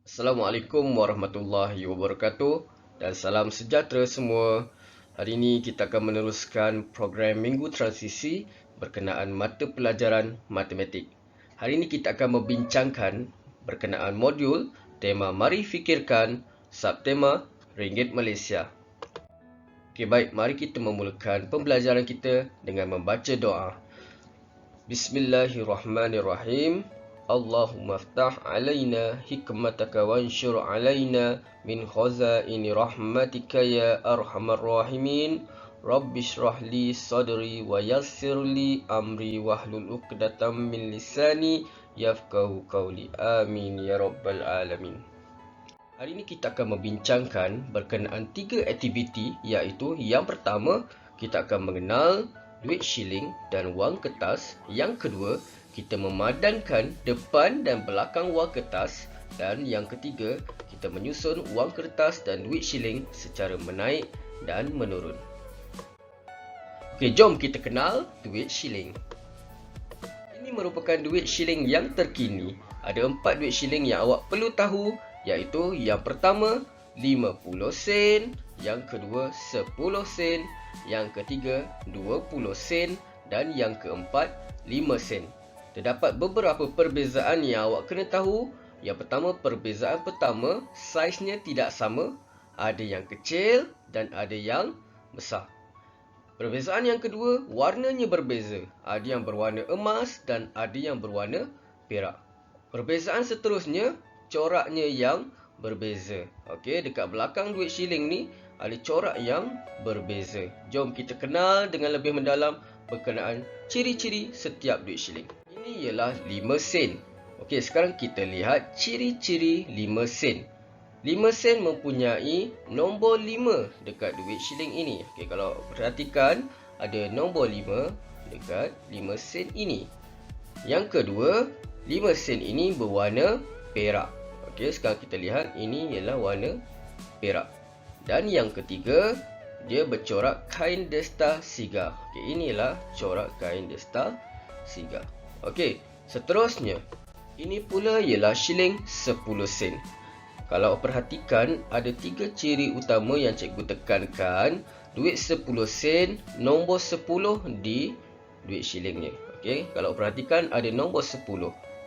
Assalamualaikum warahmatullahi wabarakatuh dan salam sejahtera semua. Hari ini kita akan meneruskan program Minggu Transisi berkenaan mata pelajaran matematik. Hari ini kita akan membincangkan berkenaan modul tema Mari Fikirkan, subtema Ringgit Malaysia. Okey, baik, mari kita memulakan pembelajaran kita dengan membaca doa. Bismillahirrahmanirrahim. Allahumma aftah alaina hikmataka wanshur alaina min khazaini rahmatika ya arhamar rahimin. Rabbi shrah li sadri wa yassir li amri wahlul 'uqdatam min lisani yafqahu qawli. Amin ya rabbal alamin. Hari ini kita akan membincangkan berkenaan 3 aktiviti, iaitu yang pertama, kita akan mengenal duit shilling dan wang kertas. Yang kedua, kita memadankan depan dan belakang wang kertas. Dan yang ketiga, kita menyusun wang kertas dan duit shilling secara menaik dan menurun. Okey, jom kita kenal duit shilling. Ini merupakan duit shilling yang terkini. Ada 4 duit shilling yang awak perlu tahu, iaitu yang pertama 50 sen, yang kedua 10 sen, yang ketiga 20 sen dan yang keempat 5 sen. Terdapat beberapa perbezaan yang awak kena tahu. Yang pertama, perbezaan pertama, saiznya tidak sama. Ada yang kecil dan ada yang besar. Perbezaan yang kedua, warnanya berbeza. Ada yang berwarna emas dan ada yang berwarna perak. Perbezaan seterusnya, coraknya yang berbeza. Okey, dekat belakang duit shilling ni ada corak yang berbeza. Jom kita kenal dengan lebih mendalam berkenaan ciri-ciri setiap duit shilling. Ini ialah 5 sen. Okey, sekarang kita lihat ciri-ciri 5 sen. 5 sen mempunyai nombor 5 dekat duit shilling ini. Okey, kalau perhatikan ada nombor 5 dekat 5 sen ini. Yang kedua, 5 sen ini berwarna perak. Okey, sekarang kita lihat ini ialah warna perak. Dan yang ketiga, dia bercorak kain desta sigar. Okey, inilah corak kain desta sigar. Okey, seterusnya, ini pula ialah shilling 10 sen. Kalau perhatikan, ada 3 ciri utama yang cikgu tekankan. Duit 10 sen, nombor 10 di duit shillingnya. Okey, kalau perhatikan ada nombor 10.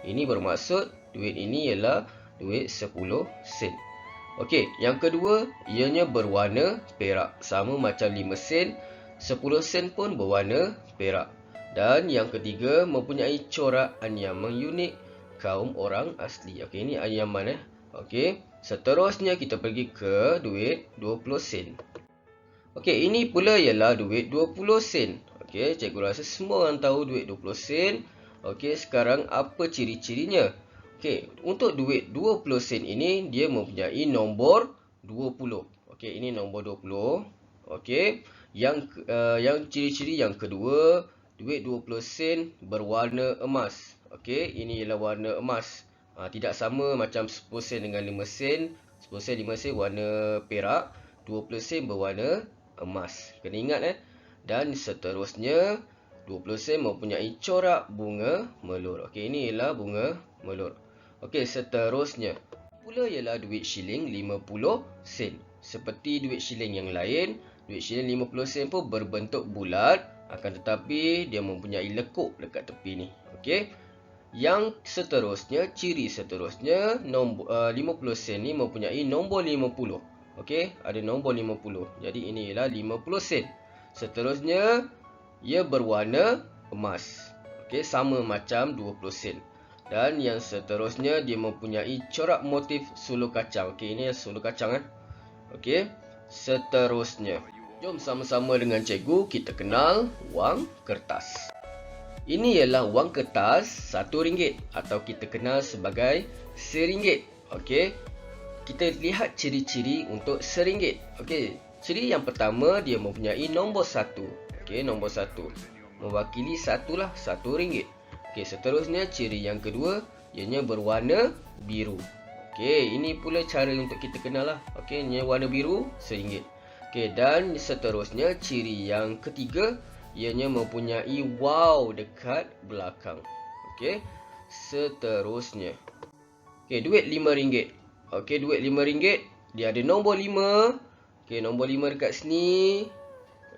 Ini bermaksud duit ini ialah duit 10 sen. Okey, yang kedua, ianya berwarna perak. Sama macam 5 sen, 10 sen pun berwarna perak. Dan yang ketiga, mempunyai corak anyaman unik kaum orang asli. Okey, ini anyaman Okey, seterusnya kita pergi ke duit 20 sen. Okey, ini pula ialah duit 20 sen. Okey, cikgu rasa semua orang tahu duit 20 sen. Okey, sekarang apa ciri-cirinya? Okey, untuk duit 20 sen ini dia mempunyai nombor 20. Okey, ini nombor 20. Okey, yang ciri-ciri yang kedua, duit 20 sen berwarna emas. Okey, ini ialah warna emas. Tidak sama macam 10 sen dengan 5 sen. 10 sen 5 sen warna perak, 20 sen berwarna emas. Kena ingat Dan seterusnya, 20 sen mempunyai corak bunga melur. Okey, ini ialah bunga melur. Okey, seterusnya pula ialah duit shilling 50 sen. Seperti duit shilling yang lain, duit shilling 50 sen pun berbentuk bulat, akan tetapi dia mempunyai lekuk dekat tepi ni. Okey. Yang seterusnya, ciri seterusnya, nombor 50 sen ni mempunyai nombor 50. Okey, ada nombor 50. Jadi ini ialah 50 sen. Seterusnya, ia berwarna emas. Okey, sama macam 20 sen. Dan yang seterusnya, dia mempunyai corak motif sulur kacang. Okey, ini sulur kacang Okey, seterusnya, jom sama-sama dengan cikgu kita kenal wang kertas. Ini ialah wang kertas RM1 atau kita kenal sebagai RM1. Okey, kita lihat ciri-ciri untuk RM1. Okey, ciri yang pertama, dia mempunyai nombor 1. Okey, nombor 1 mewakili 1 lah, RM1. Okey, seterusnya ciri yang kedua, ianya berwarna biru. Okey, ini pula cara untuk kita kenal lah. Okey, ini warna biru, RM1. Okey, dan seterusnya ciri yang ketiga, ianya mempunyai wow dekat belakang. Okey, seterusnya. Okey, duit RM5. Okey, duit RM5 dia ada nombor 5. Okey, nombor 5 dekat sini.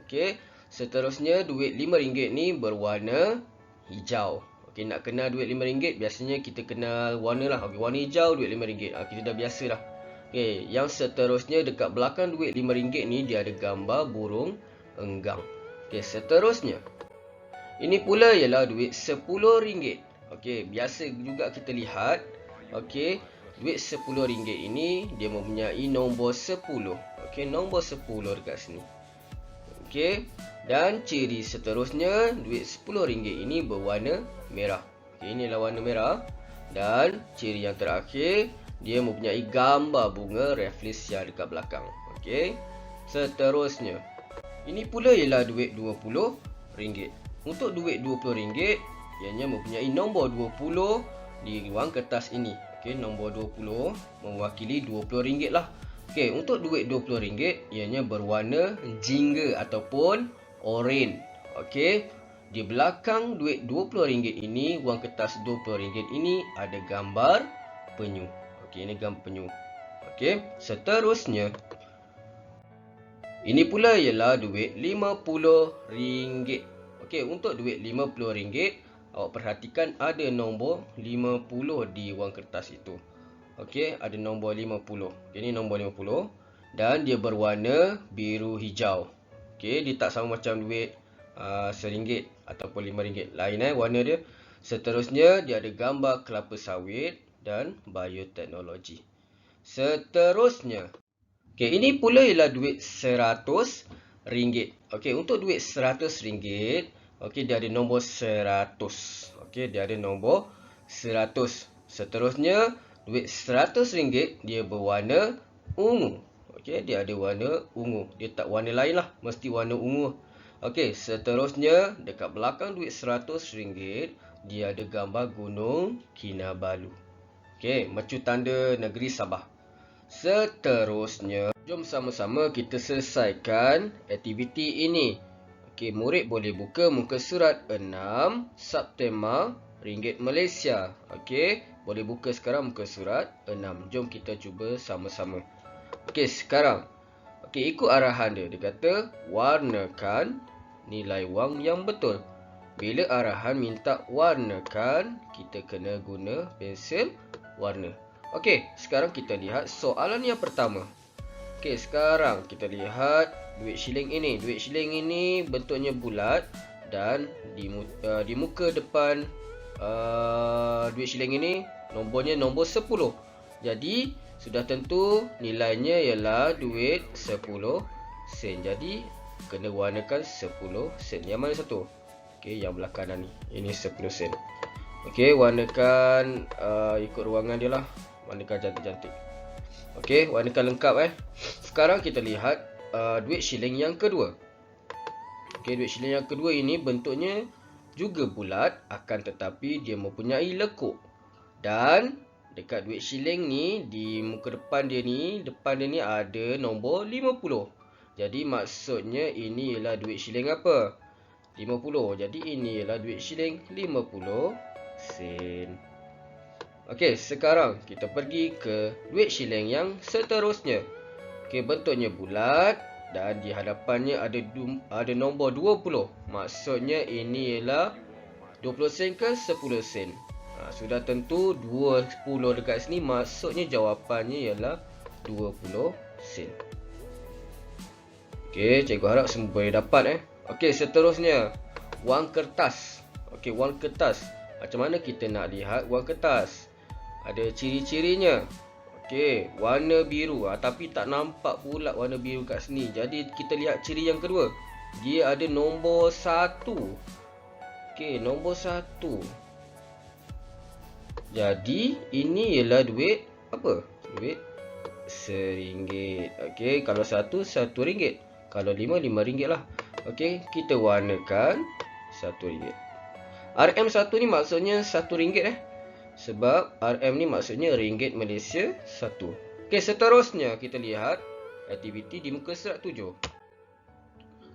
Okey, seterusnya duit RM5 ni berwarna hijau. Okey, nak kenal duit RM5 biasanya kita kenal warna lah. Okey, warna hijau duit RM5. Kita dah biasa dah. Okey, yang seterusnya dekat belakang duit RM5 ni dia ada gambar burung enggang. Okey, seterusnya ini pula ialah duit RM10. Okey, biasa juga kita lihat. Okey, duit RM10 ini dia mempunyai nombor 10. Okey, nombor 10 dekat sini. Okey, dan ciri seterusnya duit RM10 ini berwarna merah. Okey, inilah warna merah. Dan ciri yang terakhir, dia mempunyai gambar bunga rafflesia dekat belakang. Okey, seterusnya ini pula ialah duit RM20. Untuk duit RM20, ianya mempunyai nombor 20 di wang kertas ini. Okey, nombor 20 mewakili RM20 lah. Okey, untuk duit RM20, ianya berwarna jingga ataupun oranye. Okey, di belakang duit RM20 ini, wang kertas RM20 ini ada gambar penyu. Okey, ini gambar penyu. Okey, seterusnya ini pula ialah duit RM50. Okey, untuk duit RM50, awak perhatikan ada nombor 50 di wang kertas itu. Okey, ada nombor 50. Ini nombor 50 dan dia berwarna biru hijau. Okey, dia tak sama macam duit RM1 ataupun RM5. Lain warna dia. Seterusnya dia ada gambar kelapa sawit dan bioteknologi. Seterusnya, okey, ini pula ialah duit RM100. Okey, untuk duit RM100, okey, dia ada nombor 100. Okey, dia ada nombor 100. Seterusnya, duit RM100 dia berwarna ungu. Okey, dia ada warna ungu. Dia tak warna lain lah, mesti warna ungu. Okey, seterusnya dekat belakang duit RM100 dia ada gambar Gunung Kinabalu. Okey, mercu tanda negeri Sabah. Seterusnya, jom sama-sama kita selesaikan aktiviti ini. Okey, murid boleh buka muka surat 6 subtema ringgit Malaysia. Okey, boleh buka sekarang muka surat 6. Jom kita cuba sama-sama. Okey, sekarang. Okey, ikut arahan dia. Dia kata warnakan nilai wang yang betul. Bila arahan minta warnakan, kita kena guna pensel warna. Okey, sekarang kita lihat soalan yang pertama. Okey, sekarang kita lihat duit shilling ini. Duit shilling ini bentuknya bulat dan di muka depan duit shilling ini nombornya nombor 10. Jadi, sudah tentu nilainya ialah duit 10 sen. Jadi, kena warnakan 10 sen. Yang mana satu? Okey, yang belah kanan ni. Ini 10 sen. Okey, warnakan ikut ruangan dia lah. Warnakan cantik-cantik. Okey, warnakan lengkap Sekarang kita lihat duit shilling yang kedua. Okey, duit shilling yang kedua ini bentuknya juga bulat, akan tetapi dia mempunyai lekuk. Dan dekat duit shilling ni, di muka depan dia ni ada nombor 50. Jadi maksudnya ini ialah duit shilling apa? 50. Jadi ini ialah duit shilling 50 sen. Okey, sekarang kita pergi ke duit shilling yang seterusnya. Okey, bentuknya bulat dan di hadapannya ada nombor 20. Maksudnya ini ialah 20 sen ke 10 sen. Sudah tentu 20 dekat sini, maksudnya jawapannya ialah 20 sen. Okey, cikgu harap semua boleh dapat Okey, seterusnya wang kertas. Okey, wang kertas. Macam mana kita nak lihat wang kertas? Ada ciri-cirinya. Okey, warna biru. Tapi tak nampak pula warna biru kat sini. Jadi kita lihat ciri yang kedua. Dia ada nombor 1. Okey, nombor 1. Jadi ini ialah duit apa? Duit RM1. Okey, kalau 1, RM1. Kalau 5, RM5 lah. Okey, kita warnakan RM1. RM1 ni maksudnya RM1 sebab RM ni maksudnya ringgit Malaysia 1. Okey, seterusnya kita lihat aktiviti di muka surat 7.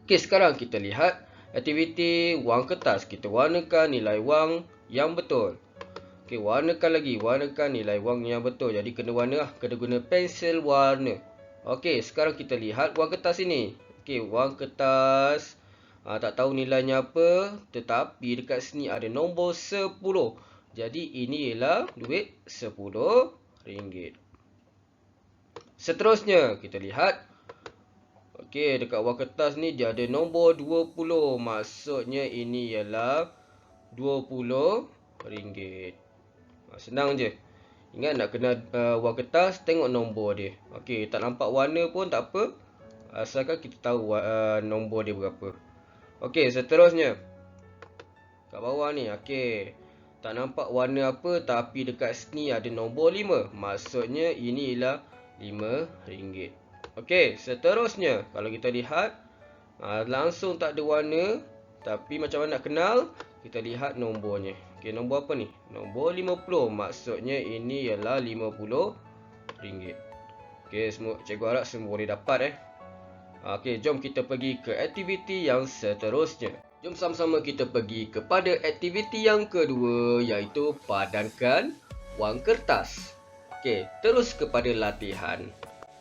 Okey, sekarang kita lihat aktiviti wang kertas. Kita warnakan nilai wang yang betul. Okey, warnakan lagi. Warnakan nilai wang yang betul. Jadi kena warna lah. Kena guna pensel warna. Okey, sekarang kita lihat wang kertas ini. Okey, wang kertas. Tak tahu nilainya apa. Tetapi dekat sini ada nombor 10. Jadi ini ialah duit RM10. Seterusnya, kita lihat. Okey, dekat wang kertas ni dia ada nombor 20. Maksudnya ini ialah RM20. Senang je. Ingat nak kena wang kertas, tengok nombor dia. Okey, tak nampak warna pun tak apa. Asalkan kita tahu nombor dia berapa. Okey, seterusnya. Kat bawah ni, okey. Tak nampak warna apa, tapi dekat sini ada nombor 5. Maksudnya ini ialah RM5. Okey, seterusnya. Kalau kita lihat, langsung tak ada warna. Tapi macam mana nak kenal? Kita lihat nombornya. Okey, nombor apa ni? Nombor 50. Maksudnya ini ialah RM50. Okey, cikgu harap semua boleh dapat Okey, jom kita pergi ke aktiviti yang seterusnya. Jom sama-sama kita pergi kepada aktiviti yang kedua, iaitu padankan wang kertas. Okey, terus kepada latihan.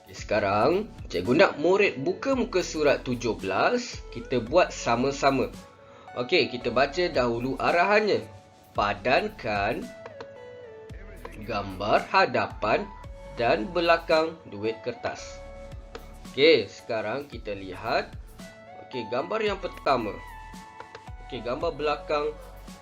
Okey, sekarang cikgu nak murid buka muka surat 17. Kita buat sama-sama. Okey, kita baca dahulu arahannya. Padankan gambar hadapan dan belakang duit kertas. Okey, sekarang kita lihat. Okey, gambar yang pertama. Okey, gambar belakang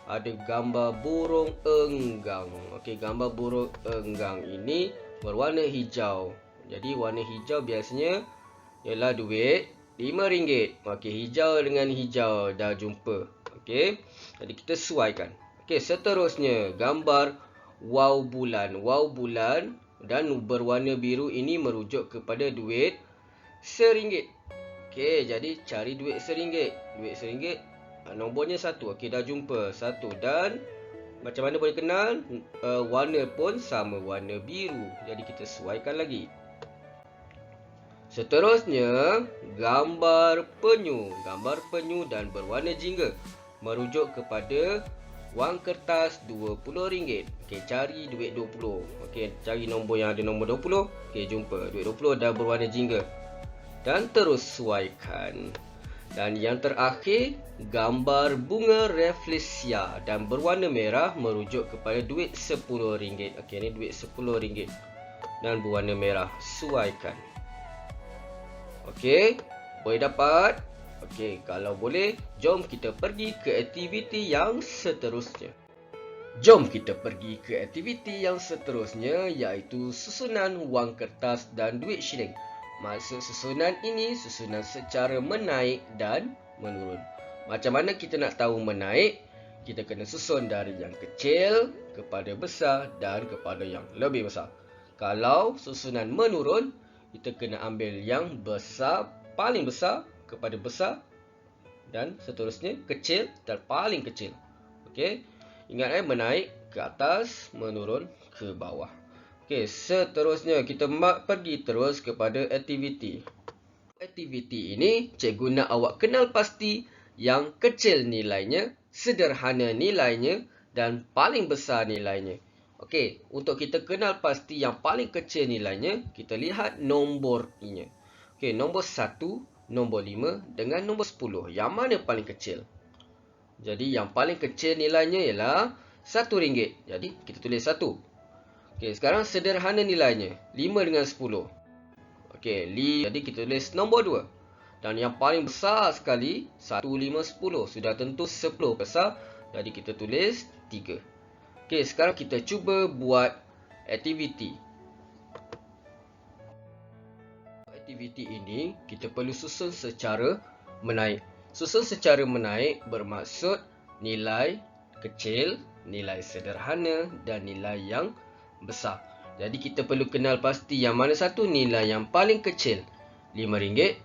ada gambar burung enggang. Okey, gambar burung enggang ini berwarna hijau. Jadi warna hijau biasanya ialah duit RM5. Okey, hijau dengan hijau dah jumpa. Okey, jadi kita sesuaikan. Okey, seterusnya gambar wow bulan. Wow bulan dan berwarna biru ini merujuk kepada duit RM1. Okey, jadi cari duit RM1. Duit RM1 nombornya 1. Okey, dah jumpa 1. Dan macam mana boleh kenal? Warna pun sama, warna biru. Jadi kita sesuaikan lagi. Seterusnya, gambar penyu. Gambar penyu dan berwarna jingga merujuk kepada wang kertas RM20. Okey, cari duit 20. Okey, cari nombor yang ada nombor 20. Okey, jumpa. Duit 20 dah berwarna jingga. Dan terus sesuaikan. Dan yang terakhir, gambar bunga rafflesia dan berwarna merah merujuk kepada duit RM10. Okey, ni duit RM10 dan berwarna merah. Sesuaikan. Okey, boleh dapat? Okey, kalau boleh, jom kita pergi ke aktiviti yang seterusnya. Jom kita pergi ke aktiviti yang seterusnya, iaitu susunan wang kertas dan duit shilling. Maksud susunan ini, susunan secara menaik dan menurun. Macam mana kita nak tahu menaik? Kita kena susun dari yang kecil kepada besar dan kepada yang lebih besar. Kalau susunan menurun, kita kena ambil yang besar, paling besar kepada besar, dan seterusnya kecil dan paling kecil. Okey, ingat menaik ke atas, menurun ke bawah. Okey, seterusnya kita pergi terus kepada aktiviti. Aktiviti ini cikgu nak awak kenal pasti yang kecil nilainya, sederhana nilainya dan paling besar nilainya. Okey, untuk kita kenal pasti yang paling kecil nilainya, kita lihat nombornya. Okey, nombor 1, nombor 5 dengan nombor 10. Yang mana paling kecil? Jadi yang paling kecil nilainya ialah RM1. Jadi kita tulis 1. Okey, sekarang sederhana nilainya 5 dengan 10. Okey, jadi kita tulis nombor 2. Dan yang paling besar sekali 1, 5, 10. Sudah tentu 10 besar. Jadi kita tulis 3. Okey, sekarang kita cuba buat aktiviti. Aktiviti ini kita perlu susun secara menaik. Susun secara menaik bermaksud nilai kecil, nilai sederhana dan nilai yang besar. Jadi kita perlu kenal pasti yang mana satu nilai yang paling kecil. RM5,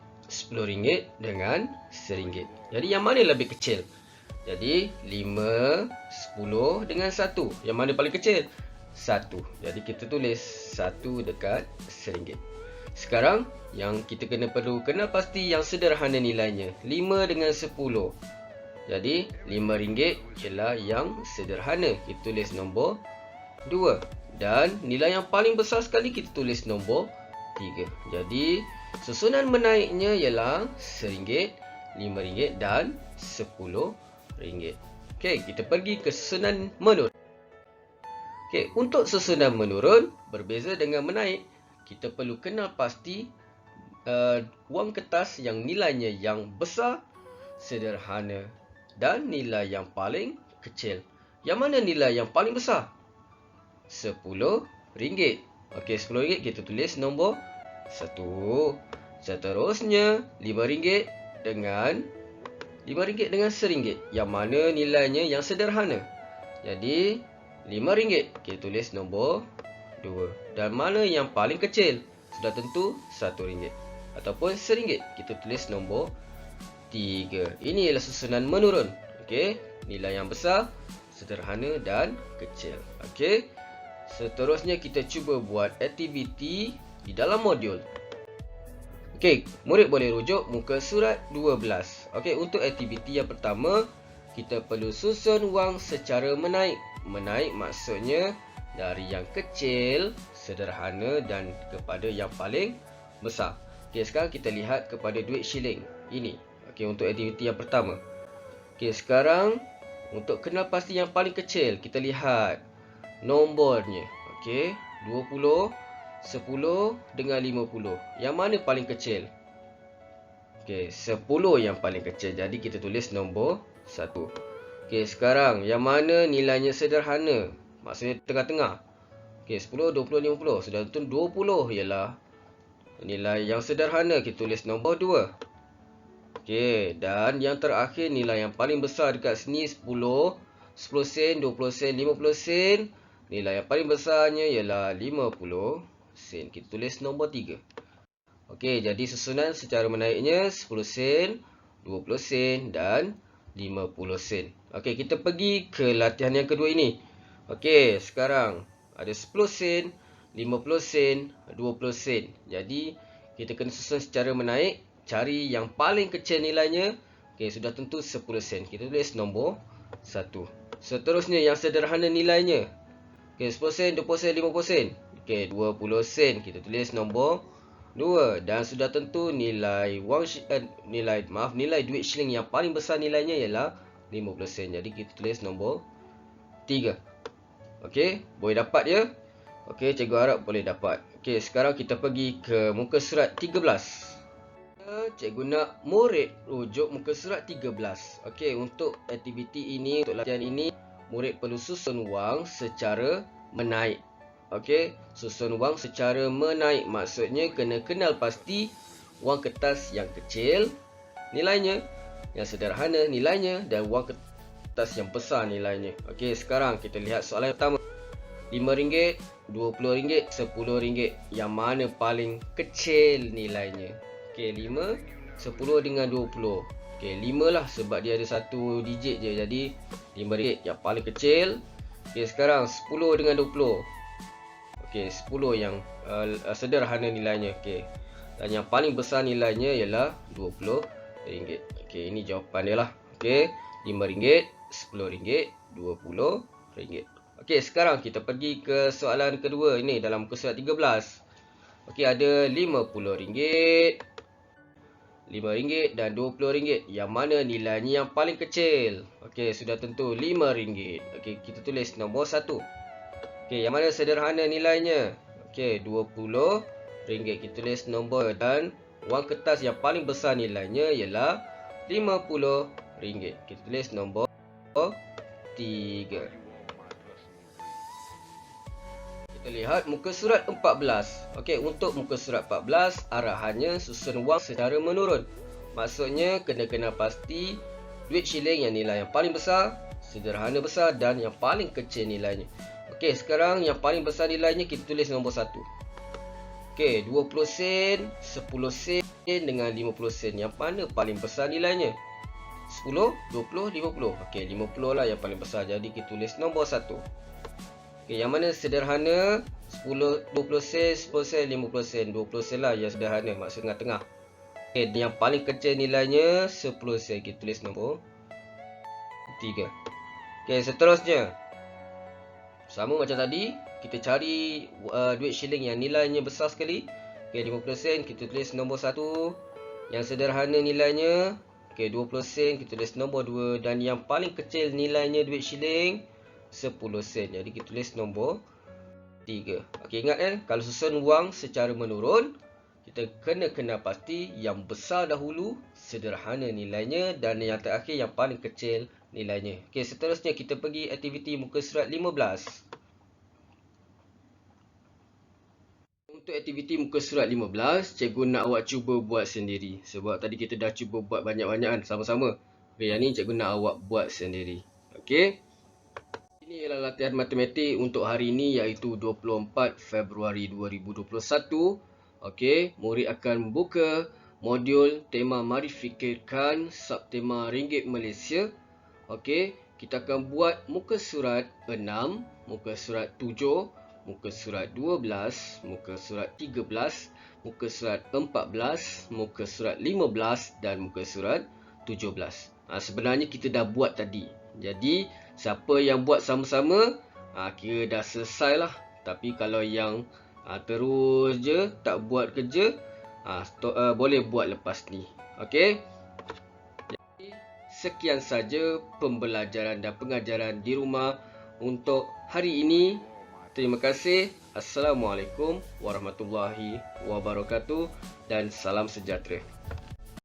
RM10 dengan RM1. Jadi yang mana lebih kecil? Jadi 5, 10 dengan 1. Yang mana paling kecil? 1. Jadi kita tulis 1 dekat RM1. Sekarang yang kita perlu kenal pasti yang sederhana nilainya. 5 dengan 10. Jadi RM5 ialah yang sederhana. Kita tulis nombor 2. Dan nilai yang paling besar sekali kita tulis nombor 3. Jadi susunan menaiknya ialah RM1, RM5 dan RM10. Okey, kita pergi ke susunan menurun. Okey, untuk susunan menurun berbeza dengan menaik. Kita perlu kenal pasti wang kertas yang nilainya yang besar, sederhana dan nilai yang paling kecil. Yang mana nilai yang paling besar? RM10. Okey, RM10 kita tulis nombor 1. Seterusnya RM5 dengan RM5 dengan RM1. Yang mana nilainya yang sederhana? Jadi RM5 kita tulis nombor 2. Dan mana yang paling kecil? Sudah tentu RM1 ataupun RM1 kita tulis nombor 3. Ini ialah susunan menurun. Okey, nilai yang besar, sederhana dan kecil. Okey. Seterusnya kita cuba buat aktiviti di dalam modul. Okey, murid boleh rujuk muka surat 12. Okey, untuk aktiviti yang pertama, kita perlu susun wang secara menaik. Menaik maksudnya dari yang kecil, sederhana dan kepada yang paling besar. Okey, sekarang kita lihat kepada duit shilling ini. Okey, untuk aktiviti yang pertama. Okey, sekarang untuk kenal pasti yang paling kecil, kita lihat nombornya. Okey, 20, 10 dengan 50. Yang mana paling kecil? Okey, 10 yang paling kecil. Jadi kita tulis nombor 1. Okey, sekarang yang mana nilainya sederhana? Maksudnya tengah-tengah. Okey, 10, 20, 50. Sudah tentu 20 ialah nilai yang sederhana. Kita tulis nombor 2. Okey, dan yang terakhir nilai yang paling besar dekat sini 10 sen, 20 sen, 50 sen. Nilai yang paling besarnya ialah 50 sen. Kita tulis nombor 3. Okey, jadi susunan secara menaiknya 10 sen, 20 sen dan 50 sen. Okey, kita pergi ke latihan yang kedua ini. Okey, sekarang ada 10 sen, 50 sen, 20 sen. Jadi kita kena susun secara menaik. Cari yang paling kecil nilainya. Okey, sudah tentu 10 sen. Kita tulis nombor 1. Seterusnya yang sederhana nilainya. Okey, 10 sen, 20 sen, 50 sen. Okey, 20 sen. Kita tulis nombor 2. Dan sudah tentu nilai nilai duit shilling yang paling besar nilainya ialah 50 sen. Jadi kita tulis nombor 3. Okey, boleh dapat ya? Okey, cikgu harap boleh dapat. Okey, sekarang kita pergi ke muka surat 13. Cikgu nak murid rujuk muka surat 13. Okey, untuk aktiviti ini, untuk latihan ini, murid perlu susun wang secara menaik. Okey, susun wang secara menaik maksudnya kena kenal pasti wang kertas yang kecil nilainya, yang sederhana nilainya dan wang kertas yang besar nilainya. Okey, sekarang kita lihat soalan pertama. RM5, RM20, RM10. Yang mana paling kecil nilainya? Okey, 5, 10 dengan 20. Okey, 5 lah sebab dia ada satu digit je. Jadi RM5 yang paling kecil. Okey, sekarang 10 dengan 20. Okey, 10 yang sederhana nilainya. Okey. Dan yang paling besar nilainya ialah RM20. Okey, ini jawapan dia lah. Okey, RM5, RM10, RM20. Okey, sekarang kita pergi ke soalan kedua ini dalam muka surat 13. Okey, ada RM50, RM5 dan RM20. Yang mana nilainya yang paling kecil? Okey, sudah tentu RM5. Okey, kita tulis nombor 1. Okey, yang mana sederhana nilainya? Okey, RM20. Kita tulis nombor dan wang kertas yang paling besar nilainya ialah RM50. Kita tulis nombor 3. Kita lihat muka surat 14. Okey, untuk muka surat 14, arahannya susun wang secara menurun. Maksudnya kena kenal pasti duit shilling yang nilai yang paling besar, sederhana besar dan yang paling kecil nilainya. Okey, sekarang yang paling besar nilainya kita tulis nombor 1. Okey, 20 sen, 10 sen dengan 50 sen. Yang mana paling besar nilainya? 10, 20, 50. Okey, 50 lah yang paling besar. Jadi kita tulis nombor 1. Okey, yang mana sederhana? 10, 20 sen, 10 sen, 50 sen. 20 sen lah yang sederhana, maksud tengah-tengah. Okey, yang paling kecil nilainya 10 sen. Kita tulis nombor 3. Okey, seterusnya. Sama macam tadi, kita cari duit shilling yang nilainya besar sekali. Okey, 50 sen kita tulis nombor 1. Yang sederhana nilainya, okey, 20 sen kita tulis nombor 2. Dan yang paling kecil nilainya duit shilling 10 sen. Jadi kita tulis nombor 3. Okey, ingat kan, kalau susun wang secara menurun, kita kena pasti yang besar dahulu sederhana nilainya dan yang terakhir yang paling kecil nilainya. Okey, seterusnya kita pergi aktiviti muka surat 15. Untuk aktiviti muka surat 15, cikgu nak awak cuba buat sendiri. Sebab tadi kita dah cuba buat banyak-banyakan sama-sama. Okey, yang ni cikgu nak awak buat sendiri. Okey. Ini ialah latihan matematik untuk hari ini iaitu 24 Februari 2021. Okey, murid akan buka modul tema Mari Fikirkan subtema Ringgit Malaysia. Okey, kita akan buat muka surat 6, muka surat 7, muka surat 12, muka surat 13, muka surat 14, muka surat 15 dan muka surat 17. Sebenarnya kita dah buat tadi. Jadi, siapa yang buat sama-sama, kira dah selesai lah. Tapi kalau yang terus je tak buat kerja, boleh buat lepas ni. Okey. Sekian saja pembelajaran dan pengajaran di rumah untuk hari ini. Terima kasih. Assalamualaikum warahmatullahi wabarakatuh dan salam sejahtera.